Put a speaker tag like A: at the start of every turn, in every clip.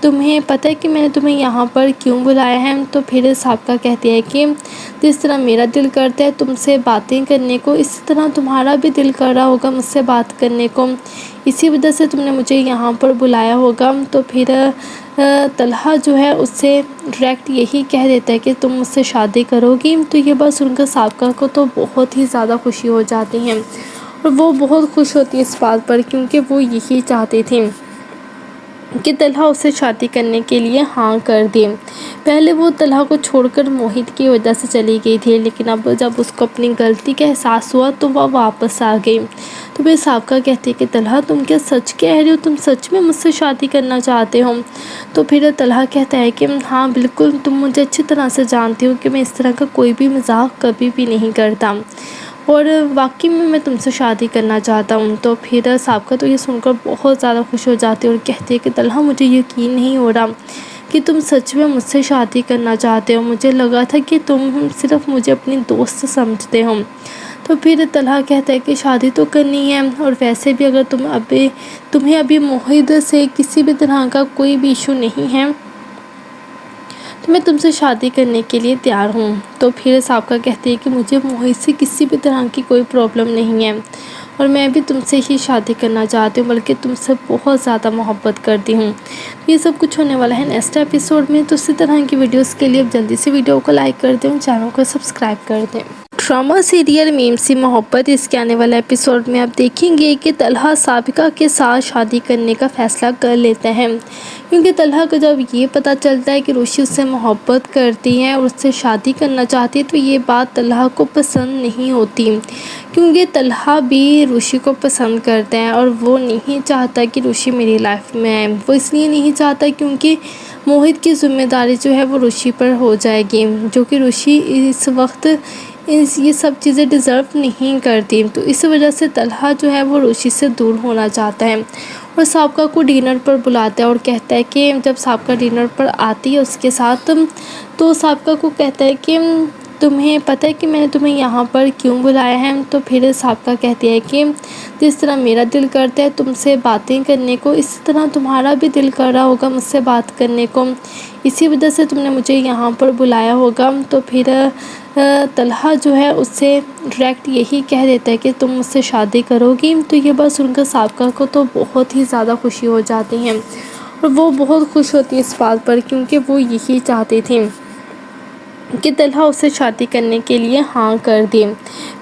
A: تمہیں پتہ ہے کہ میں نے تمہیں یہاں پر کیوں بلایا ہے؟ تو پھر سابقہ کہتی ہے کہ جس طرح میرا دل کرتا ہے تم سے باتیں کرنے کو، اسی طرح تمہارا بھی دل کر رہا ہوگا مجھ سے بات کرنے کو، اسی وجہ سے تم نے مجھے یہاں پر بلایا ہوگا۔ تو پھر طلحہ جو ہے اس سے ڈائریکٹ یہی کہہ دیتا ہے کہ تم مجھ سے شادی کرو گی۔ تو یہ بات سن کر سابقہ کو تو بہت ہی زیادہ خوشی ہو جاتی ہے، اور وہ بہت خوش ہوتی ہے اس بات پر، کیونکہ وہ یہی چاہتی تھی کہ طلحہ اسے شادی کرنے کے لیے ہاں کر دے۔ پہلے وہ طلحہ کو چھوڑ کر موہت کی وجہ سے چلی گئی تھی، لیکن اب جب اس کو اپنی غلطی کا احساس ہوا تو وہ واپس آ گئی۔ تو پھر سابقہ کہتی ہے کہ طلحہ تم کیا سچ کہہ رہے ہو؟ تم سچ میں مجھ سے شادی کرنا چاہتے ہو؟ تو پھر طلحہ کہتا ہے کہ ہاں بالکل، تم مجھے اچھی طرح سے جانتی ہو کہ میں اس طرح کا کوئی بھی مذاق کبھی بھی نہیں کرتا، اور واقعی میں تم سے شادی کرنا چاہتا ہوں۔ تو پھر سابقہ تو یہ سن کر بہت زیادہ خوش ہو جاتی ہے اور کہتی ہے کہ طلحہ مجھے یقین نہیں ہو رہا کہ تم سچ میں مجھ سے شادی کرنا چاہتے ہو، مجھے لگا تھا کہ تم صرف مجھے اپنی دوست سمجھتے ہو۔ تو پھر طلحہ کہتا ہے کہ شادی تو کرنی ہے، اور ویسے بھی اگر تمہیں ابھی موہت سے کسی بھی طرح کا کوئی بھی ایشو نہیں ہے تو میں تم سے شادی کرنے کے لیے تیار ہوں۔ تو پھر سابقہ کہتی ہے کہ مجھے موہت سے کسی بھی طرح کی کوئی پرابلم نہیں ہے، اور میں بھی تم سے ہی شادی کرنا چاہتی ہوں، بلکہ تم سے بہت زیادہ محبت کرتی ہوں۔ یہ سب کچھ ہونے والا ہے نیکسٹ ایپیسوڈ میں، تو اسی طرح کی ویڈیوز کے لیے اب جلدی سے ویڈیو کو لائک کر دیں، چینل کو سبسکرائب کر دیں۔ ڈرامہ سیریل میم سی محبت، اس کے آنے والے ایپیسوڈ میں آپ دیکھیں گے کہ طلحہ سابقہ کے ساتھ شادی کرنے کا فیصلہ کر لیتا ہے، کیونکہ طلحہ کو جب یہ پتہ چلتا ہے کہ روشی اس سے محبت کرتی ہے اور اس سے شادی کرنا چاہتی ہے تو یہ بات طلحہ کو پسند نہیں ہوتی، کیونکہ طلحہ بھی روشی کو پسند کرتا ہے اور وہ نہیں چاہتا کہ روشی میری لائف میں آئے۔ وہ اس لیے نہیں چاہتا کیونکہ موہت کی ذمہ داری جو ہے وہ روشی پر ہو جائے گی، جو کہ روشی اس وقت یہ سب چیزیں ڈیزرو نہیں کرتی۔ تو اس وجہ سے طلحہ جو ہے وہ روشی سے دور ہونا چاہتا ہے، اور سابقہ کو ڈنر پر بلاتا ہے اور کہتا ہے کہ جب سابقہ ڈنر پر آتی ہے اس کے ساتھ، تو سابقہ کو کہتا ہے کہ تمہیں پتہ ہے کہ میں نے تمہیں یہاں پر کیوں بلایا ہے؟ تو پھر سابقہ کہتی ہے کہ جس طرح میرا دل کرتا ہے تم سے باتیں کرنے کو، اسی طرح تمہارا بھی دل کر رہا ہوگا مجھ سے بات کرنے کو، اسی وجہ سے تم نے مجھے یہاں پر بلایا ہوگا۔ تو پھر طلحہ جو ہے اس سے ڈائریکٹ یہی کہہ دیتا ہے کہ تم مجھ سے شادی کرو گی۔ تو یہ بات سن کر سابقہ کو تو بہت ہی زیادہ خوشی ہو جاتی ہے، اور وہ بہت خوش ہوتی ہے اس بات پر، کیونکہ وہ یہی چاہتی تھی کہ طلحہ اسے شادی کرنے کے لیے ہاں کر دے۔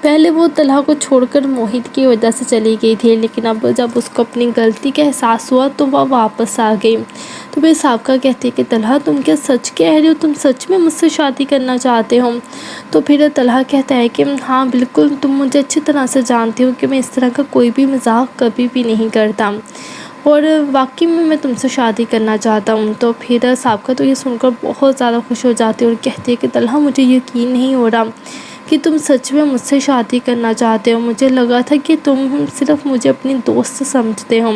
A: پہلے وہ طلحہ کو چھوڑ کر موہت کی وجہ سے چلی گئی تھی، لیکن اب جب اس کو اپنی غلطی کا احساس ہوا تو وہ واپس آ گئی۔ تو پھر سابقہ کہتی ہے کہ طلحہ تم کیا سچ کہہ رہے ہو؟ تم سچ میں مجھ سے شادی کرنا چاہتے ہو؟ تو پھر طلحہ کہتا ہے کہ ہاں بالکل، تم مجھے اچھی طرح سے جانتی ہو کہ میں اس طرح کا کوئی بھی مذاق کبھی بھی نہیں کرتا، اور واقعی میں تم سے شادی کرنا چاہتا ہوں۔ تو پھر سابقہ تو یہ سن کر بہت زیادہ خوش ہو جاتی ہے اور کہتی ہے کہ طلحہ مجھے یقین نہیں ہو رہا کہ تم سچ میں مجھ سے شادی کرنا چاہتے ہو، مجھے لگا تھا کہ تم صرف مجھے اپنی دوست سمجھتے ہو۔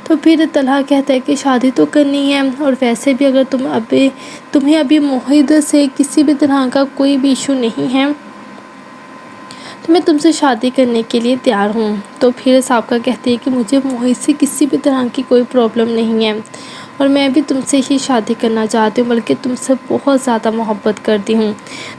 A: تو پھر طلحہ کہتا ہے کہ شادی تو کرنی ہے، اور ویسے بھی اگر تمہیں ابھی موہت سے کسی بھی طرح کا کوئی بھی ایشو نہیں ہے تو میں تم سے شادی کرنے کے لیے تیار ہوں۔ تو پھر سابقہ کہتی ہے کہ مجھے موہت سے کسی بھی طرح کی کوئی پرابلم نہیں ہے، اور میں بھی تم سے ہی شادی کرنا چاہتی ہوں، بلکہ تم سے بہت زیادہ محبت کرتی ہوں۔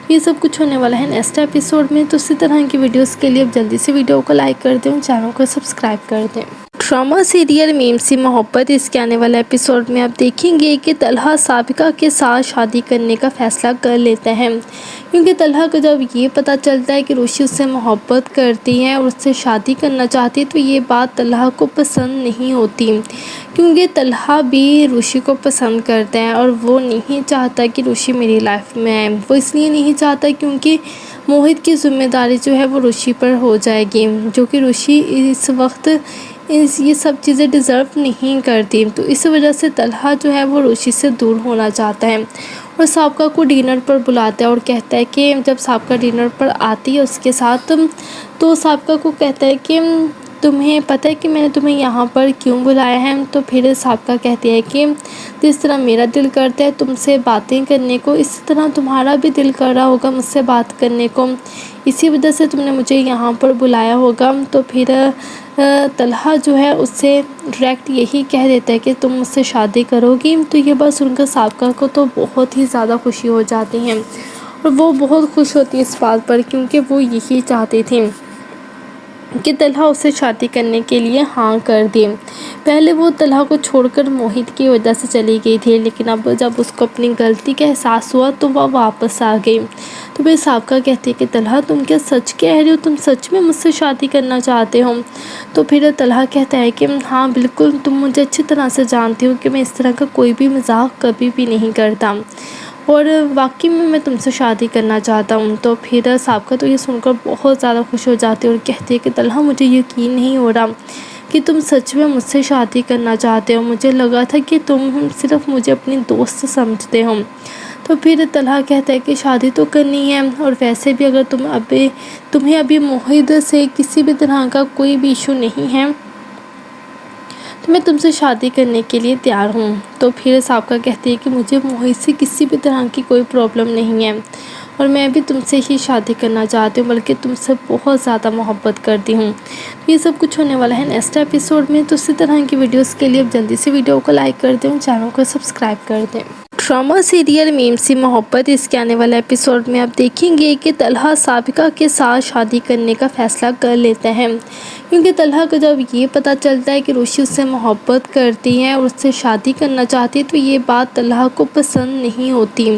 A: یہ سب کچھ ہونے والا ہے نیکسٹ ایپیسوڈ میں، تو اسی طرح کی ویڈیوز کے لیے اب جلدی سے ویڈیو کو لائک کر دیں، چینل کو سبسکرائب کر دیں۔ ڈرامہ سیریل میم سی محبت، اس کے آنے والے ایپیسوڈ میں آپ دیکھیں گے کہ طلحہ سابقہ کے ساتھ شادی کرنے کا فیصلہ کر لیتا ہے، کیونکہ طلحہ کو جب یہ پتہ چلتا ہے کہ روشی اس سے محبت کرتی ہے اور اس سے شادی کرنا چاہتی ہے تو یہ بات طلحہ کو پسند نہیں ہوتی، کیونکہ طلحہ بھی روشی کو پسند کرتا ہے اور وہ نہیں چاہتا کہ روشی میری لائف میں آئے۔ وہ اس لیے نہیں چاہتا کیونکہ موہت کی ذمہ داری جو ہے وہ روشی پر ہو جائے گی، جو کہ روشی اس وقت یہ سب چیزیں ڈیزرو نہیں کرتی۔ تو اس وجہ سے طلحہ جو ہے وہ روشی سے دور ہونا چاہتا ہے، اور سابقہ کو ڈنر پر بلاتا ہے اور کہتا ہے کہ جب سابقہ ڈنر پر آتی ہے اس کے ساتھ، تو سابقہ کو کہتا ہے کہ تمہیں پتہ ہے کہ میں نے تمہیں یہاں پر کیوں بلایا ہے؟ تو پھر سابقہ کہتی ہے کہ جس طرح میرا دل کرتا ہے تم سے باتیں کرنے کو، اسی طرح تمہارا بھی دل کر رہا ہوگا مجھ سے بات کرنے کو، اسی وجہ سے تم نے مجھے یہاں پر بلایا ہوگا۔ تو پھر طلحہ جو ہے اس سے ڈائریکٹ یہی کہہ دیتا ہے کہ تم مجھ سے شادی کرو گی۔ تو یہ بات سن کر سابقہ کو تو بہت ہی زیادہ خوشی ہو جاتی ہیں اور وہ بہت خوش ہوتی ہے اس بات پر، کیونکہ وہ یہی چاہتی تھی کہ طلحہ اسے شادی کرنے کے لیے ہاں کر دے۔ پہلے وہ طلحہ کو چھوڑ کر موہت کی وجہ سے چلی گئی تھی، لیکن اب جب اس کو اپنی غلطی کا احساس ہوا تو وہ واپس آ گئی۔ تو پھر سابقہ کہتی ہے کہ طلحہ تم کیا سچ کہہ رہے ہو؟ تم سچ میں مجھ سے شادی کرنا چاہتے ہو؟ تو پھر طلحہ کہتا ہے کہ ہاں بالکل، تم مجھے اچھی طرح سے جانتی ہو کہ میں اس طرح کا کوئی بھی مذاق کبھی بھی نہیں کرتا، اور واقعی میں تم سے شادی کرنا چاہتا ہوں۔ تو پھر سابقہ تو یہ سن کر بہت زیادہ خوش ہو جاتی ہے اور کہتی ہے کہ طلحہ مجھے یقین نہیں ہو رہا کہ تم سچ میں مجھ سے شادی کرنا چاہتے ہو، مجھے لگا تھا کہ تم صرف مجھے اپنی دوست سمجھتے ہو۔ تو پھر طلحہ کہتا ہے کہ شادی تو کرنی ہے، اور ویسے بھی اگر تمہیں ابھی موہت سے کسی بھی طرح کا کوئی بھی ایشو نہیں ہے تو میں تم سے شادی کرنے کے لیے تیار ہوں۔ تو پھر سابقہ کہتی ہے کہ مجھے موہت سے کسی بھی طرح کی کوئی پرابلم نہیں ہے، اور میں بھی تم سے ہی شادی کرنا چاہتی ہوں، بلکہ تم سے بہت زیادہ محبت کرتی ہوں۔ یہ سب کچھ ہونے والا ہے نیکسٹ ایپیسوڈ میں، تو اسی طرح کی ویڈیوز کے لیے اب جلدی سے ویڈیو کو لائک کر دیں، چینل کو سبسکرائب کر دیں۔ ڈرامہ سیریل میم سی محبت، اس کے آنے والے ایپیسوڈ میں آپ دیکھیں گے کہ طلحہ سابقہ کے ساتھ شادی کرنے کا فیصلہ کر لیتا ہے، کیونکہ طلحہ کو جب یہ پتہ چلتا ہے کہ روشی اس سے محبت کرتی ہے اور اس سے شادی کرنا چاہتی ہے تو یہ بات طلحہ کو پسند نہیں ہوتی،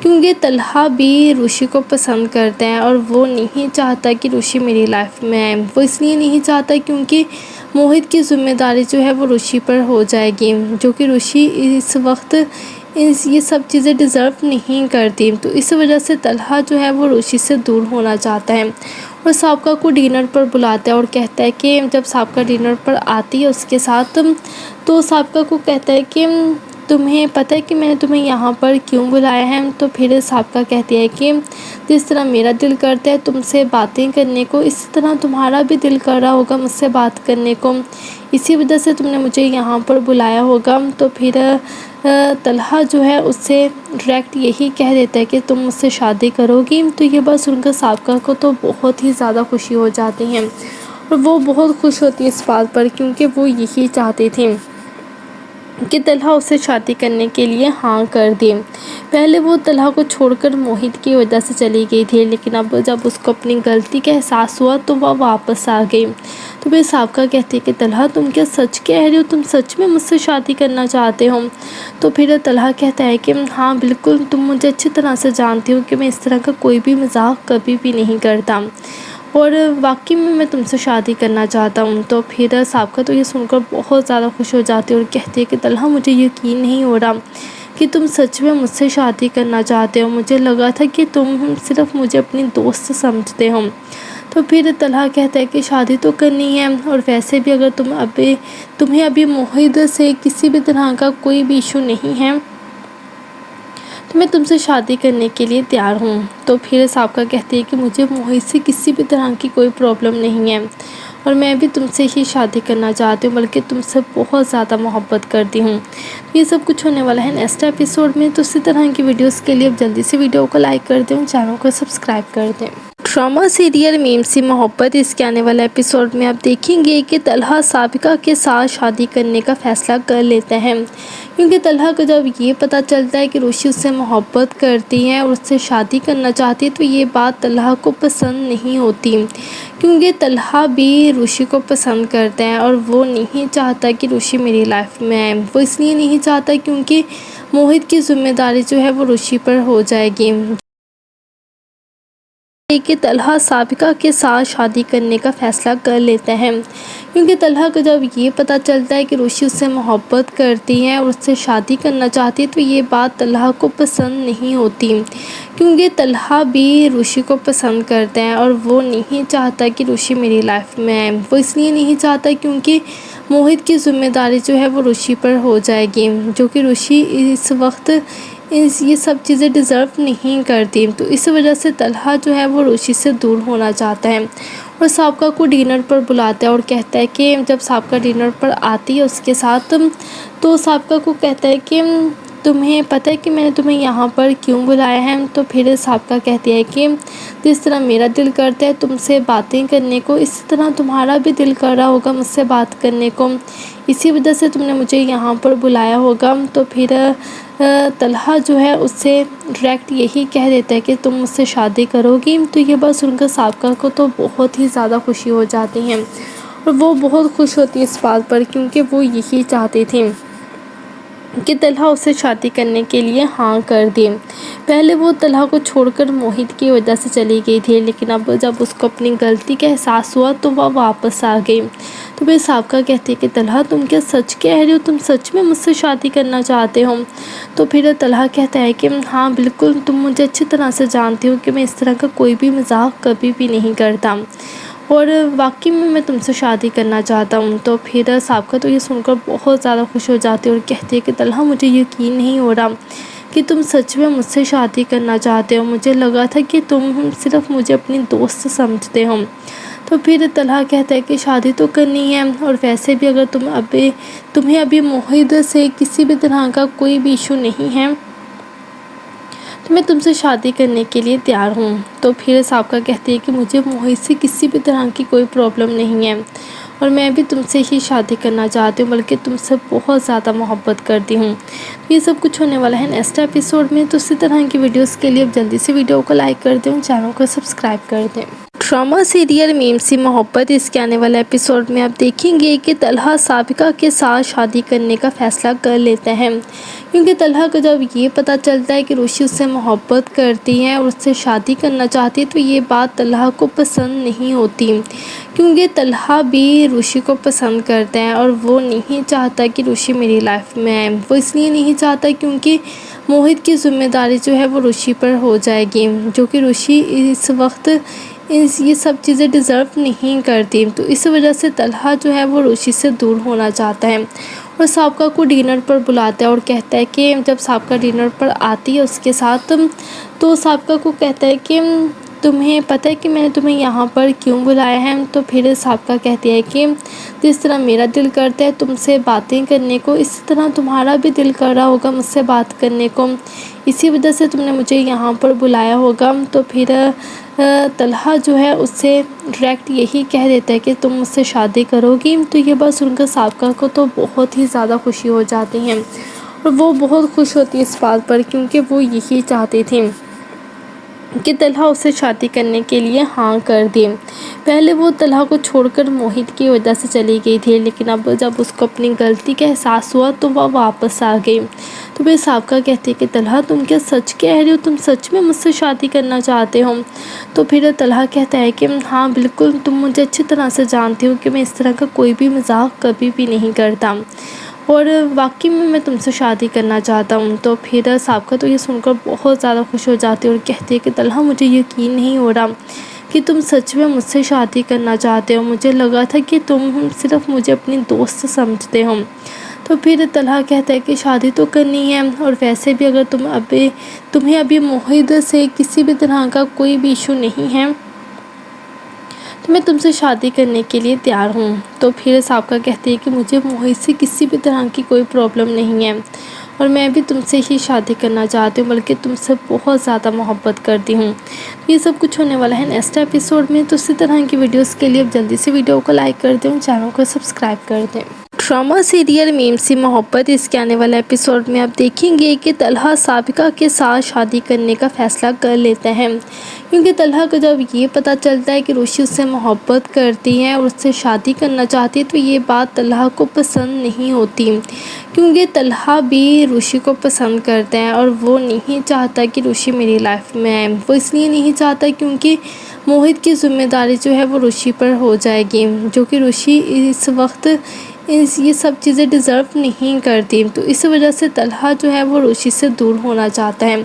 A: کیونکہ طلحہ بھی روشی کو پسند کرتا ہے اور وہ نہیں چاہتا کہ روشی میری لائف میں آئے۔ وہ اس لیے نہیں چاہتا کیونکہ موہت کی ذمہ داری جو ہے وہ روشی پر ہو جائے گی، جو کہ روشی اس وقت یہ سب چیزیں ڈیزرو نہیں کرتی۔ تو اس وجہ سے طلحہ جو ہے وہ روشی سے دور ہونا چاہتا ہے اور سابقہ کو ڈنر پر بلاتا ہے اور کہتا ہے کہ جب سابقہ ڈنر پر آتی ہے اس کے ساتھ، تو سابقہ کو کہتا ہے کہ تمہیں پتہ ہے کہ میں نے تمہیں یہاں پر کیوں بلایا ہے؟ تو پھر سابقہ کہتی ہے کہ جس طرح میرا دل کرتا ہے تم سے باتیں کرنے کو، اسی طرح تمہارا بھی دل کر رہا ہوگا مجھ سے بات کرنے کو، اسی وجہ سے تم نے مجھے یہاں پر بلایا ہوگا۔ تو پھر طلحہ جو ہے اس سے ڈائریکٹ یہی کہہ دیتا ہے کہ تم مجھ سے شادی کرو گی۔ تو یہ بات سن کر سابقہ کو تو بہت ہی زیادہ خوشی ہو جاتی ہیں اور وہ بہت خوش ہوتی ہے اس بات پر، کیونکہ وہ یہی چاہتی تھی کہ طلحہ اسے شادی کرنے کے لیے ہاں کر دے۔ پہلے وہ طلحہ کو چھوڑ کر موہت کی وجہ سے چلی گئی تھی، لیکن اب جب اس کو اپنی غلطی کا احساس ہوا تو وہ واپس آ گئی۔ تو پھر سابقہ کہتی ہے کہ طلحہ تم کیا سچ کہہ رہے ہو؟ تم سچ میں مجھ سے شادی کرنا چاہتے ہو؟ تو پھر طلحہ کہتا ہے کہ ہاں بالکل، تم مجھے اچھی طرح سے جانتی ہو کہ میں اس طرح کا کوئی بھی مذاق کبھی بھی نہیں کرتا، اور واقعی میں تم سے شادی کرنا چاہتا ہوں۔ تو پھر سابقہ تو یہ سن کر بہت زیادہ خوش ہو جاتی ہے اور کہتی ہے کہ طلحہ مجھے یقین نہیں ہو رہا کہ تم سچ میں مجھ سے شادی کرنا چاہتے ہو، مجھے لگا تھا کہ تم صرف مجھے اپنی دوست سمجھتے ہو۔ تو پھر طلحہ کہتا ہے کہ شادی تو کرنی ہے، اور ویسے بھی اگر تمہیں ابھی موہت سے کسی بھی طرح کا کوئی بھی ایشو نہیں ہے تو میں تم سے شادی کرنے کے لیے تیار ہوں۔ تو پھر سابقہ کہتی ہے کہ مجھے موہت سے کسی بھی طرح کی کوئی پرابلم نہیں ہے، اور میں بھی تم سے ہی شادی کرنا چاہتی ہوں، بلکہ تم سے بہت زیادہ محبت کرتی ہوں۔ یہ سب کچھ ہونے والا ہے نیکسٹ ایپیسوڈ میں، تو اسی طرح کی ویڈیوز کے لیے اب جلدی سے ویڈیو کو لائک کر دیں، چینل کو سبسکرائب کر دیں۔ ڈرامہ سیریل میم سی محبت، اس کے آنے والے ایپیسوڈ میں آپ دیکھیں گے کہ طلحہ سابقہ کے ساتھ شادی کرنے کا فیصلہ کر لیتا ہے، کیونکہ طلحہ کو جب یہ پتہ چلتا ہے کہ روشی اس سے محبت کرتی ہے اور اس سے شادی کرنا چاہتی ہے تو یہ بات طلحہ کو پسند نہیں ہوتی، کیونکہ طلحہ بھی روشی کو پسند کرتا ہے اور وہ نہیں چاہتا کہ روشی میری لائف میں آئے۔ وہ اس لیے نہیں چاہتا کیونکہ موہت کی ذمہ داری جو ہے وہ روشی پر ہو جائے گی، کہ طلحہ سابقہ کے ساتھ شادی کرنے کا فیصلہ کر لیتا ہے، کیونکہ طلحہ کو جب یہ پتہ چلتا ہے کہ روشی اس سے محبت کرتی ہے اور اس سے شادی کرنا چاہتی ہے تو یہ بات طلحہ کو پسند نہیں ہوتی، کیونکہ طلحہ بھی روشی کو پسند کرتا ہے اور وہ نہیں چاہتا کہ روشی میری لائف میں آئے۔ وہ اس لیے نہیں چاہتا کیونکہ موہت کی ذمہ داری جو ہے وہ روشی پر ہو جائے گی، جو کہ روشی اس وقت یہ سب چیزیں ڈیزرو نہیں کرتی۔ تو اس وجہ سے طلحہ جو ہے وہ روشی سے دور ہونا چاہتا ہے اور سابقہ کو ڈنر پر بلاتا ہے اور کہتا ہے کہ جب سابقہ ڈنر پر آتی ہے اس کے ساتھ، تو سابقہ کو کہتا ہے کہ تمہیں پتہ ہے کہ میں نے تمہیں یہاں پر کیوں بلایا ہے؟ تو پھر سابقہ کہتی ہے کہ جس طرح میرا دل کرتا ہے تم سے باتیں کرنے کو، اسی طرح تمہارا بھی دل کر رہا ہوگا مجھ سے بات کرنے کو، اسی وجہ سے تم نے مجھے یہاں پر بلایا ہوگا۔ تو پھر طلحہ جو ہے اس سے ڈائریکٹ یہی کہہ دیتا ہے کہ تم مجھ سے شادی کرو گی۔ تو یہ بات سن کر سابقہ کو تو بہت ہی زیادہ خوشی ہو جاتی ہے، اور وہ بہت خوش ہوتی ہے اس بات پر، کیونکہ وہ یہی چاہتی تھی کہ طلحہ اسے شادی کرنے کے لیے ہاں کر دے۔ پہلے وہ طلحہ کو چھوڑ کر موہت کی وجہ سے چلی گئی تھی، لیکن اب جب اس کو اپنی غلطی کا احساس ہوا تو وہ واپس آ گئی۔ تو پھر سابقہ کہتی ہے کہ طلحہ تم کیا سچ کہہ رہے ہو؟ تم سچ میں مجھ سے شادی کرنا چاہتے ہو؟ تو پھر طلحہ کہتا ہے کہ ہاں بالکل، تم مجھے اچھی طرح سے جانتی ہو کہ میں اس طرح کا کوئی بھی مذاق کبھی بھی نہیں کرتا، اور واقعی میں تم سے شادی کرنا چاہتا ہوں۔ تو پھر سابقہ تو یہ سن کر بہت زیادہ خوش ہو جاتی ہے اور کہتی ہے کہ طلحہ مجھے یقین نہیں ہو رہا کہ تم سچ میں مجھ سے شادی کرنا چاہتے ہو، مجھے لگا تھا کہ تم صرف مجھے اپنی دوست سمجھتے ہو۔ تو پھر طلحہ کہتا ہے کہ شادی تو کرنی ہے، اور ویسے بھی اگر تمہیں ابھی موہت سے کسی بھی طرح کا کوئی بھی ایشو نہیں ہے تو میں تم سے شادی کرنے کے لیے تیار ہوں۔ تو پھر سابقہ کہتی ہے کہ مجھے موہت سے کسی بھی طرح کی کوئی پرابلم نہیں ہے، اور میں بھی تم سے ہی شادی کرنا چاہتی ہوں، بلکہ تم سے بہت زیادہ محبت کرتی ہوں۔ یہ سب کچھ ہونے والا ہے نیکسٹ ایپیسوڈ میں، تو اسی طرح کی ویڈیوز کے لیے اب جلدی سے ویڈیو کو لائک کر دیں، چینل کو سبسکرائب کر دیں۔ ڈرامہ سیریل میم سی محبت، اس کے آنے والے ایپیسوڈ میں آپ دیکھیں گے کہ طلحہ سابقہ کے ساتھ شادی کرنے کا فیصلہ کر لیتا ہے، کیونکہ طلحہ کو جب یہ پتہ چلتا ہے کہ روشی اس سے محبت کرتی ہے اور اس سے شادی کرنا چاہتی ہے تو یہ بات طلحہ کو پسند نہیں ہوتی، کیونکہ طلحہ بھی روشی کو پسند کرتا ہے اور وہ نہیں چاہتا کہ روشی میری لائف میں آئے۔ وہ اس لیے نہیں چاہتا کیونکہ موہت کی ذمہ داری جو ہے وہ روشی پر ہو جائے گی، جو کہ روشی اس وقت یہ سب چیزیں ڈیزرو نہیں کرتی۔ تو اس وجہ سے طلحہ جو ہے وہ روشی سے دور ہونا چاہتا ہے، اور سابقہ کو ڈنر پر بلاتا ہے اور کہتا ہے کہ جب سابقہ ڈنر پر آتی ہے اس کے ساتھ، تو سابقہ کو کہتا ہے کہ تمہیں پتہ ہے کہ میں نے تمہیں یہاں پر کیوں بلایا ہے؟ تو پھر سابقہ کہتی ہے کہ جس طرح میرا دل کرتا ہے تم سے باتیں کرنے کو، اسی طرح تمہارا بھی دل کر رہا ہوگا مجھ سے بات کرنے کو، اسی وجہ سے تم نے مجھے یہاں پر بلایا ہوگا۔ تو پھر طلحہ جو ہے اس سے ڈائریکٹ یہی کہہ دیتا ہے کہ تم مجھ سے شادی کرو گی۔ تو یہ بات سن کر سابقہ کو تو بہت ہی زیادہ خوشی ہو جاتی ہے، اور وہ بہت خوش ہوتی ہے اس بات پر، کیونکہ وہ یہی چاہتی تھی کہ طلحہ اسے شادی کرنے کے لیے ہاں کر دے۔ پہلے وہ طلحہ کو چھوڑ کر موہت کی وجہ سے چلی گئی تھی، لیکن اب جب اس کو اپنی غلطی کا احساس ہوا تو وہ واپس آ گئی۔ تو پھر سابقہ کہتی ہے کہ طلحہ تم کیا سچ کہہ رہے ہو؟ تم سچ میں مجھ سے شادی کرنا چاہتے ہو؟ تو پھر طلحہ کہتا ہے کہ ہاں بالکل، تم مجھے اچھی طرح سے جانتی ہو کہ میں اس طرح کا کوئی بھی مذاق کبھی بھی نہیں کرتا، اور واقعی میں تم سے شادی کرنا چاہتا ہوں۔ تو پھر سابقہ تو یہ سن کر بہت زیادہ خوش ہو جاتی ہے اور کہتی ہے کہ طلحہ مجھے یقین نہیں ہو رہا کہ تم سچ میں مجھ سے شادی کرنا چاہتے ہو، مجھے لگا تھا کہ تم صرف مجھے اپنی دوست سمجھتے ہو۔ تو پھر طلحہ کہتا ہے کہ شادی تو کرنی ہے، اور ویسے بھی اگر تمہیں ابھی موہت سے کسی بھی طرح کا کوئی بھی ایشو نہیں ہے تو میں تم سے شادی کرنے کے لیے تیار ہوں۔ تو پھر سابقہ کہتی ہے کہ مجھے موہت سے کسی بھی طرح کی کوئی پرابلم نہیں ہے، اور میں بھی تم سے ہی شادی کرنا چاہتی ہوں، بلکہ تم سے بہت زیادہ محبت کرتی ہوں۔ یہ سب کچھ ہونے والا ہے نیکسٹ ایپیسوڈ میں، تو اسی طرح کی ویڈیوز کے لیے اب جلدی سے ویڈیو کو لائک کر دیں، چینل کو سبسکرائب کر دیں۔ ڈرامہ سیریل میم سی محبت، اس کے آنے والے ایپیسوڈ میں آپ دیکھیں گے کہ طلحہ سابقہ کے ساتھ شادی کرنے کا فیصلہ کر لیتا ہے، کیونکہ طلحہ کو جب یہ پتہ چلتا ہے کہ روشی اس سے محبت کرتی ہے اور اس سے شادی کرنا چاہتی ہے تو یہ بات طلحہ کو پسند نہیں ہوتی، کیونکہ طلحہ بھی روشی کو پسند کرتا ہے اور وہ نہیں چاہتا کہ روشی میری لائف میں آئے۔ وہ اس لیے نہیں چاہتا کیونکہ موہت کی ذمہ داری جو ہے وہ روشی پر ہو جائے گی، جو کہ روشی اس وقت یہ سب چیزیں ڈیزرو نہیں کرتی۔ تو اس وجہ سے طلحہ جو ہے وہ روشی سے دور ہونا چاہتا ہے،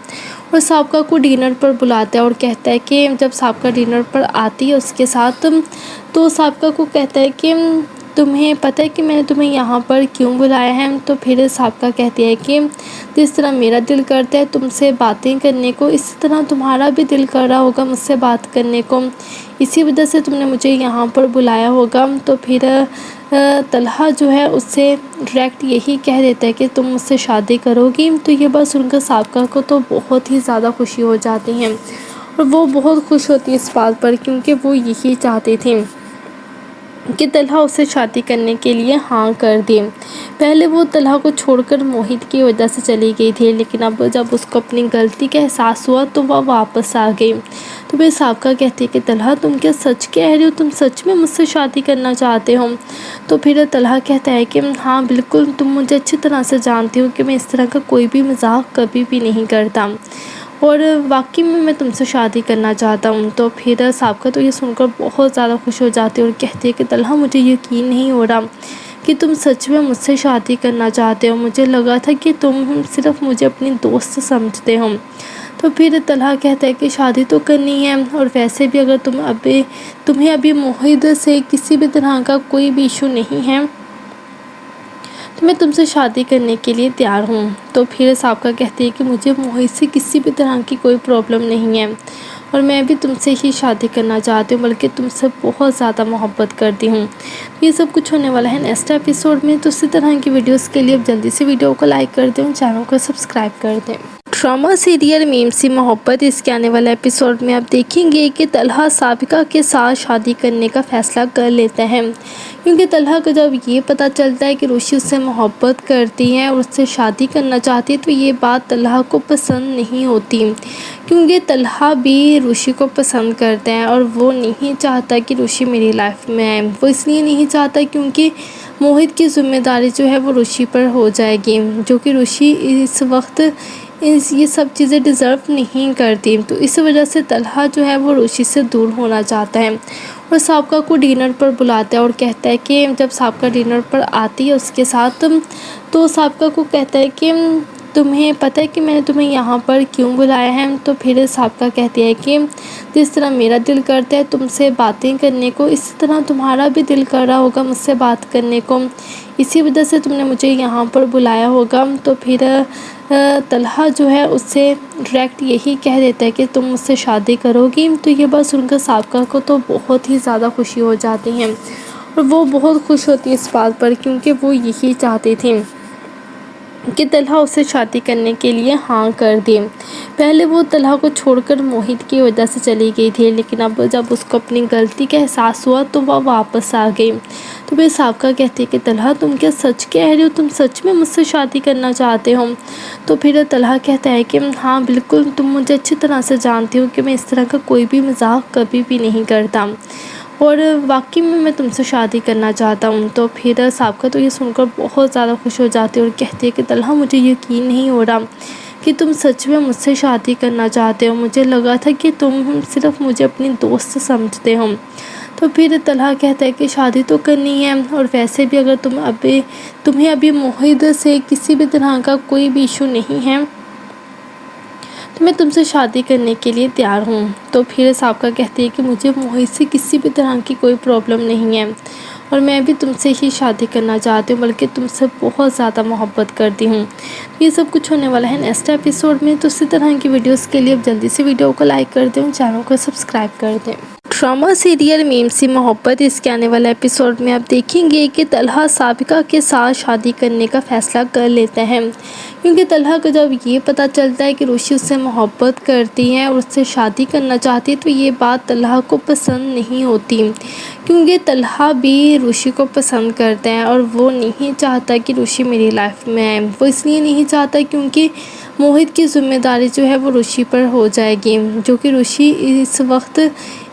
A: اور سابقہ کو ڈنر پر بلاتا ہے اور کہتا ہے کہ جب سابقہ ڈنر پر آتی ہے اس کے ساتھ، تو سابقہ کو کہتا ہے کہ تمہیں پتہ ہے کہ میں نے تمہیں یہاں پر کیوں بلایا ہے؟ تو پھر سابقہ کہتی ہے کہ جس طرح میرا دل کرتا ہے تم سے باتیں کرنے کو، اسی طرح تمہارا بھی دل کر رہا ہوگا مجھ سے بات کرنے کو، اسی وجہ سے تم نے مجھے یہاں پر بلایا ہوگا۔ تو پھر طلحہ جو ہے اس سے ڈائریکٹ یہی کہہ دیتا ہے کہ تم مجھ سے شادی کرو گی۔ تو یہ بات سن کر سابقہ کو تو بہت ہی زیادہ خوشی ہو جاتی ہے اور وہ بہت خوش ہوتی ہے اس بات پر، کیونکہ وہ یہی چاہتی تھی کہ طلحہ اسے شادی کرنے کے لیے ہاں کر دے۔ پہلے وہ طلحہ کو چھوڑ کر موہت کی وجہ سے چلی گئی تھی، لیکن اب جب اس کو اپنی غلطی کا احساس ہوا تو وہ واپس آ گئی۔ تو پھر سابقہ کہتی ہے کہ طلحہ تم کیا سچ کہہ رہے ہو؟ تم سچ میں مجھ سے شادی کرنا چاہتے ہو؟ تو پھر طلحہ کہتا ہے کہ ہاں بالکل، تم مجھے اچھی طرح سے جانتی ہو کہ میں اس طرح کا کوئی بھی مذاق کبھی بھی نہیں کرتا، اور واقعی میں تم سے شادی کرنا چاہتا ہوں۔ تو پھر سابقہ تو یہ سن کر بہت زیادہ خوش ہو جاتی ہے اور کہتی ہے کہ طلحہ مجھے یقین نہیں ہو رہا کہ تم سچ میں مجھ سے شادی کرنا چاہتے ہو، مجھے لگا تھا کہ تم صرف مجھے اپنی دوست سمجھتے ہو۔ تو پھر طلحہ کہتا ہے کہ شادی تو کرنی ہے، اور ویسے بھی اگر تمہیں ابھی موہت سے کسی بھی طرح کا کوئی بھی ایشو نہیں ہے تو میں تم سے شادی کرنے کے لیے تیار ہوں۔ تو پھر سابقہ کہتی ہے کہ مجھے موہت سے کسی بھی طرح کی کوئی پرابلم نہیں ہے، اور میں بھی تم سے ہی شادی کرنا چاہتی ہوں، بلکہ تم سے بہت زیادہ محبت کرتی ہوں۔ یہ سب کچھ ہونے والا ہے نیکسٹ ایپیسوڈ میں، تو اسی طرح کی ویڈیوز کے لیے اب جلدی سے ویڈیو کو لائک کر دیں، چینل کو سبسکرائب کر دیں۔ ڈرامہ سیریل میم سی محبت، اس کے آنے والے ایپیسوڈ میں آپ دیکھیں گے کہ طلحہ سابقہ کے ساتھ شادی کرنے کا فیصلہ کر لیتا ہے، کیونکہ طلحہ کو جب یہ پتہ چلتا ہے کہ روشی اس سے محبت کرتی ہے اور اس سے شادی کرنا چاہتی ہے تو یہ بات طلحہ کو پسند نہیں ہوتی، کیونکہ طلحہ بھی روشی کو پسند کرتا ہے اور وہ نہیں چاہتا کہ روشی میری لائف میں آئے۔ وہ اس لیے نہیں چاہتا کیونکہ موہت کی ذمہ داری جو ہے وہ روشی پر ہو جائے گی، جو کہ روشی اس وقت یہ سب چیزیں ڈیزرو نہیں کرتی۔ تو اس وجہ سے طلحہ جو ہے وہ روشی سے دور ہونا چاہتا ہے اور سابقہ کو ڈنر پر بلاتا ہے اور کہتا ہے کہ جب سابقہ ڈنر پر آتی ہے اس کے ساتھ، تو سابقہ کو کہتا ہے کہ تمہیں پتہ ہے کہ میں نے تمہیں یہاں پر کیوں بلایا ہے؟ تو پھر سابقہ کہتی ہے کہ جس طرح میرا دل کرتا ہے تم سے باتیں کرنے کو، اسی طرح تمہارا بھی دل کر رہا ہوگا مجھ سے بات کرنے کو، اسی وجہ سے تم نے مجھے یہاں پر بلایا ہوگا۔ تو پھر طلحہ جو ہے اس سے ڈائریکٹ یہی کہہ دیتا ہے کہ تم مجھ سے شادی کرو گی۔ تو یہ بات سن کر سابقہ کو تو بہت ہی زیادہ خوشی ہو جاتی ہے اور وہ بہت خوش ہوتی ہے اس بات پر، کیونکہ وہ یہی چاہتی تھی کہ طلحہ اسے شادی کرنے کے لیے ہاں کر دے۔ پہلے وہ طلحہ کو چھوڑ کر موہت کی وجہ سے چلی گئی تھی، لیکن اب جب اس کو اپنی غلطی کا احساس ہوا تو وہ واپس آ گئی۔ تو پھر سابقہ کہتی ہے کہ طلحہ تم کیا سچ کہہ رہے ہو؟ تم سچ میں مجھ سے شادی کرنا چاہتے ہو؟ تو پھر طلحہ کہتا ہے کہ ہاں بالکل، تم مجھے اچھی طرح سے جانتی ہو کہ میں اس طرح کا کوئی بھی مذاق کبھی بھی نہیں کرتا، اور واقعی میں تم سے شادی کرنا چاہتا ہوں۔ تو پھر سابقہ تو یہ سن کر بہت زیادہ خوش ہو جاتی ہے اور کہتی ہے کہ طلحہ مجھے یقین نہیں ہو رہا کہ تم سچ میں مجھ سے شادی کرنا چاہتے ہو، مجھے لگا تھا کہ تم صرف مجھے اپنی دوست سمجھتے ہو۔ تو پھر طلحہ کہتا ہے کہ شادی تو کرنی ہے، اور ویسے بھی اگر تمہیں ابھی موہت سے کسی بھی طرح کا کوئی بھی ایشو نہیں ہے تو میں تم سے شادی کرنے کے لیے تیار ہوں۔ تو پھر سابقہ کہتی ہے کہ مجھے موہت سے کسی بھی طرح کی کوئی پرابلم نہیں ہے، اور میں بھی تم سے ہی شادی کرنا چاہتی ہوں، بلکہ تم سے بہت زیادہ محبت کرتی ہوں۔ یہ سب کچھ ہونے والا ہے نیکسٹ ایپیسوڈ میں، تو اسی طرح کی ویڈیوز کے لیے اب جلدی سے ویڈیو کو لائک کر دیں، چینل کو سبسکرائب کر دیں۔ ڈرامہ سیریل میم سی محبت، اس کے آنے والے ایپیسوڈ میں آپ دیکھیں گے کہ طلحہ سابقہ کے ساتھ شادی کرنے کا فیصلہ کر لیتا ہے، کیونکہ طلحہ کو جب یہ پتہ چلتا ہے کہ روشی اس سے محبت کرتی ہے اور اس سے شادی کرنا چاہتی ہے تو یہ بات طلحہ کو پسند نہیں ہوتی، کیونکہ طلحہ بھی روشی کو پسند کرتا ہے اور وہ نہیں چاہتا کہ روشی میری لائف میں آئے۔ وہ اس لیے نہیں چاہتا کیونکہ موہت کی ذمہ داری جو ہے وہ روشی پر ہو جائے گی، جو کہ روشی اس وقت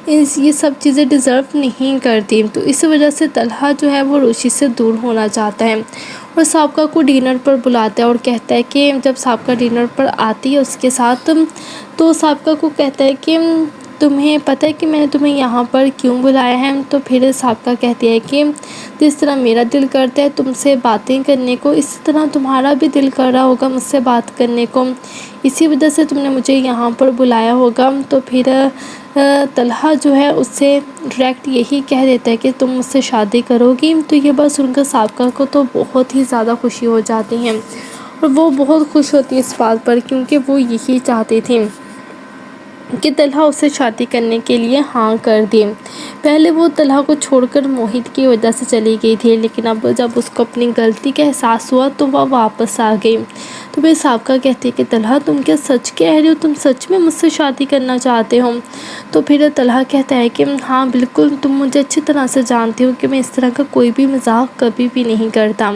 A: یہ سب چیزیں ڈیزرو نہیں کرتی۔ تو اس وجہ سے طلحہ جو ہے وہ روشی سے دور ہونا چاہتا ہے اور سابقہ کو ڈنر پر بلاتا ہے اور کہتا ہے کہ جب سابقہ ڈنر پر آتی ہے اس کے ساتھ، تو سابقہ کو کہتا ہے کہ تمہیں پتہ ہے کہ میں نے تمہیں یہاں پر کیوں بلایا ہے؟ تو پھر سابقہ کہتی ہے کہ جس طرح میرا دل کرتا ہے تم سے باتیں کرنے کو، اسی طرح تمہارا بھی دل کر رہا ہوگا مجھ سے بات کرنے کو، اسی وجہ سے تم نے مجھے یہاں پر بلایا ہوگا۔ تو پھر طلحہ جو ہے اس سے ڈائریکٹ یہی کہہ دیتا ہے کہ تم مجھ سے شادی کرو گی۔ تو یہ بات سن کر سابقہ کو تو بہت ہی زیادہ خوشی ہو جاتی ہے اور وہ بہت خوش ہوتی ہے اس بات پر، کیونکہ وہ یہی چاہتی تھی کہ طلحہ اسے شادی کرنے کے لیے ہاں کر دی۔ پہلے وہ طلحہ کو چھوڑ کر موہت کی وجہ سے چلی گئی تھی، لیکن اب جب اس کو اپنی غلطی کا احساس ہوا تو وہ واپس آ گئی۔ تو پھر سابقہ کہتی ہے کہ طلحہ تم کیا سچ کہہ رہے ہو، تم سچ میں مجھ سے شادی کرنا چاہتے ہو؟ تو پھر طلحہ کہتا ہے کہ ہاں بالکل، تم مجھے اچھی طرح سے جانتے ہو کہ میں اس طرح کا کوئی بھی مذاق کبھی بھی نہیں کرتا،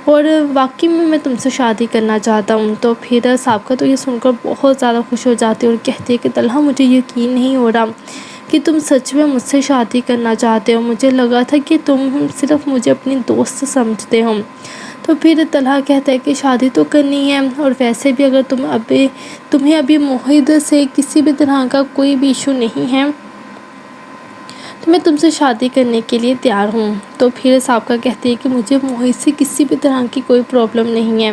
A: اور واقعی میں تم سے شادی کرنا چاہتا ہوں۔ تو پھر سابقہ تو یہ سن کر بہت زیادہ خوش ہو جاتی ہے اور کہتی ہے کہ طلحہ مجھے یقین نہیں ہو رہا کہ تم سچ میں مجھ سے شادی کرنا چاہتے ہو، مجھے لگا تھا کہ تم صرف مجھے اپنی دوست سمجھتے ہو۔ تو پھر طلحہ کہتا ہے کہ شادی تو کرنی ہے، اور ویسے بھی اگر تمہیں ابھی موہت سے کسی بھی طرح کا کوئی بھی ایشو نہیں ہے تو میں تم سے شادی کرنے کے لیے تیار ہوں۔ تو پھر سابقہ کہتی ہے کہ مجھے موہت سے کسی بھی طرح کی کوئی پرابلم نہیں ہے،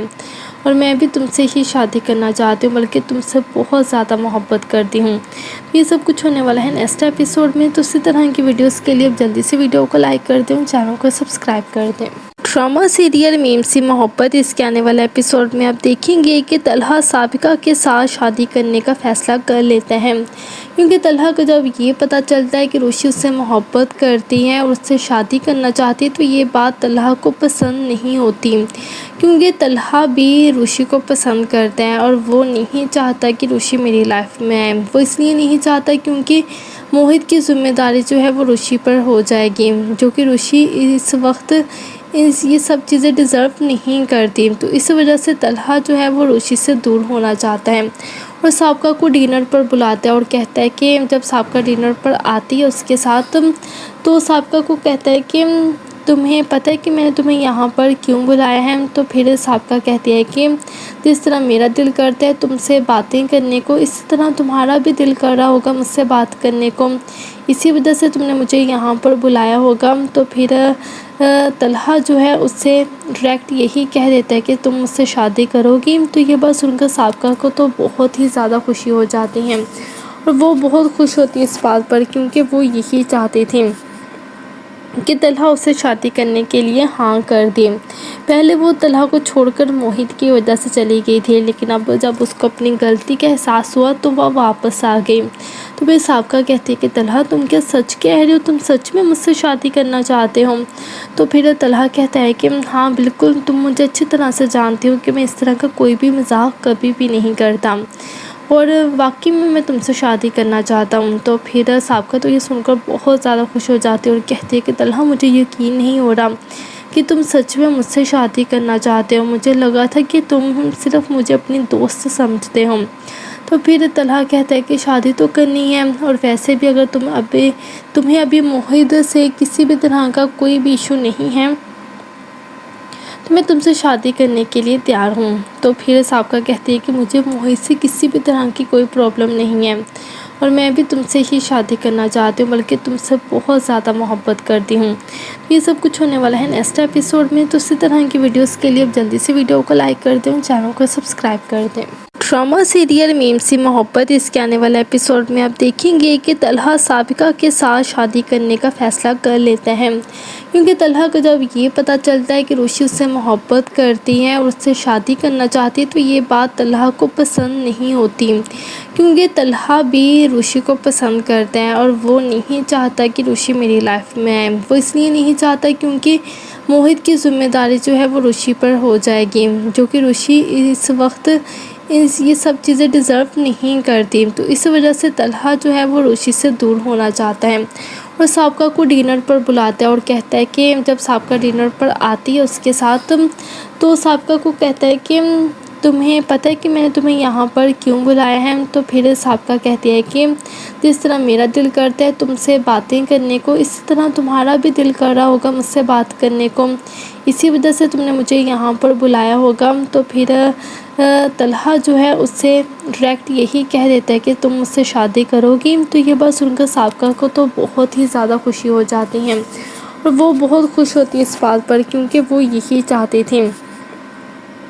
A: اور میں بھی تم سے ہی شادی کرنا چاہتی ہوں، بلکہ تم سے بہت زیادہ محبت کرتی ہوں۔ یہ سب کچھ ہونے والا ہے نیکسٹ ایپیسوڈ میں، تو اسی طرح کی ویڈیوز کے لیے اب جلدی سے ویڈیو کو لائک کر دیں، چینل کو سبسکرائب کر دیں۔ ڈرامہ سیریل میم سی محبت، اس کے آنے والے ایپیسوڈ میں آپ دیکھیں گے کہ طلحہ سابقہ کے ساتھ شادی کرنے کا فیصلہ کر لیتا ہے، کیونکہ طلحہ کو جب یہ پتہ چلتا ہے کہ روشی اس سے محبت کرتی ہے اور اس سے شادی کرنا چاہتی ہے تو یہ بات طلحہ کو پسند نہیں ہوتی، کیونکہ طلحہ بھی روشی کو پسند کرتا ہے اور وہ نہیں چاہتا کہ روشی میری لائف میں آئے۔ وہ اس لیے نہیں چاہتا کیونکہ موہت کی ذمہ داری جو ہے وہ روشی پر ہو جائے گی، جو کہ روشی اس وقت یہ سب چیزیں ڈیزرو نہیں کرتی۔ تو اس وجہ سے طلحہ جو ہے وہ روشی سے دور ہونا چاہتا ہے، اور سابقہ کو ڈنر پر بلاتا ہے اور کہتا ہے کہ جب سابقہ ڈنر پر آتی ہے اس کے ساتھ، تو سابقہ کو کہتا ہے کہ تمہیں پتہ ہے کہ میں نے تمہیں یہاں پر کیوں بلایا ہے؟ تو پھر سابقہ کہتی ہے کہ جس طرح میرا دل کرتا ہے تم سے باتیں کرنے کو، اسی طرح تمہارا بھی دل کر رہا ہوگا مجھ سے بات کرنے کو، اسی وجہ سے تم نے مجھے یہاں پر بلایا ہوگا۔ تو پھر طلحہ جو ہے اس سے ڈائریکٹ یہی کہہ دیتا ہے کہ تم مجھ سے شادی کرو گی۔ تو یہ بات سن کر سابقہ کو تو بہت ہی زیادہ خوشی ہو جاتی ہے، اور وہ بہت خوش ہوتی ہے اس بات پر، کیونکہ وہ یہی چاہتی تھی کہ طلحہ اسے شادی کرنے کے لیے ہاں کر دی۔ پہلے وہ طلحہ کو چھوڑ کر موہت کی وجہ سے چلی گئی تھی، لیکن اب جب اس کو اپنی غلطی کا احساس ہوا تو وہ واپس آ گئی۔ تو پھر سابقہ کہتی ہے کہ طلحہ تم کیا سچ کہہ رہے ہو، تم سچ میں مجھ سے شادی کرنا چاہتے ہو؟ تو پھر طلحہ کہتا ہے کہ ہاں بالکل، تم مجھے اچھی طرح سے جانتے ہو کہ میں اس طرح کا کوئی بھی مذاق کبھی بھی نہیں کرتا، اور واقعی میں تم سے شادی کرنا چاہتا ہوں۔ تو پھر سابقہ تو یہ سن کر بہت زیادہ خوش ہو جاتی ہے اور کہتی ہے کہ طلحہ مجھے یقین نہیں ہو رہا کہ تم سچ میں مجھ سے شادی کرنا چاہتے ہو، مجھے لگا تھا کہ تم صرف مجھے اپنی دوست سمجھتے ہو۔ تو پھر طلحہ کہتا ہے کہ شادی تو کرنی ہے، اور ویسے بھی اگر تمہیں ابھی موہت سے کسی بھی طرح کا کوئی بھی ایشو نہیں ہے تو میں تم سے شادی کرنے کے لیے تیار ہوں۔ تو پھر سابقہ کہتی ہے کہ مجھے موہت سے کسی بھی طرح کی کوئی پرابلم نہیں ہے، اور میں بھی تم سے ہی شادی کرنا چاہتی ہوں، بلکہ تم سے بہت زیادہ محبت کرتی ہوں۔ یہ سب کچھ ہونے والا ہے نیکسٹ ایپیسوڈ میں، تو اسی طرح کی ویڈیوز کے لیے اب جلدی سے ویڈیو کو لائک کر دیں، چینل کو سبسکرائب کر دیں۔ ڈرامہ سیریل میم سی محبت، اس کے آنے والے ایپیسوڈ میں آپ دیکھیں گے کہ طلحہ سابقہ کے ساتھ شادی کرنے کا فیصلہ کر لیتا ہے، کیونکہ طلحہ کو جب یہ پتہ چلتا ہے کہ روشی اس سے محبت کرتی ہے اور اس سے شادی کرنا چاہتی ہے تو یہ بات طلحہ کو پسند نہیں ہوتی، کیونکہ طلحہ بھی روشی کو پسند کرتا ہے اور وہ نہیں چاہتا کہ روشی میری لائف میں آئے۔ وہ اس لیے نہیں چاہتا کیونکہ موہت کی ذمہ داری جو ہے وہ روشی پر ہو جائے گی، جو کہ روشی اس وقت یہ سب چیزیں ڈیزرو نہیں کرتی۔ تو اس وجہ سے طلحہ جو ہے وہ روشی سے دور ہونا چاہتا ہے، اور سابقہ کو ڈنر پر بلاتا ہے اور کہتا ہے کہ جب سابقہ ڈنر پر آتی ہے اس کے ساتھ، تو سابقہ کو کہتا ہے کہ تمہیں پتہ ہے کہ میں نے تمہیں یہاں پر کیوں بلایا ہے؟ تو پھر سابقہ کہتی ہے کہ جس طرح میرا دل کرتا ہے تم سے باتیں کرنے کو، اسی طرح تمہارا بھی دل کر رہا ہوگا مجھ سے بات کرنے کو، اسی وجہ سے تم نے مجھے یہاں پر بلایا ہوگا۔ تو پھر طلحہ جو ہے اس سے ڈائریکٹ یہی کہہ دیتا ہے کہ تم مجھ سے شادی کرو گی۔ تو یہ بات سن کر سابقہ کو تو بہت ہی زیادہ خوشی ہو جاتی ہے، اور وہ بہت خوش ہوتی ہے اس بات پر، کیونکہ وہ یہی چاہتی تھی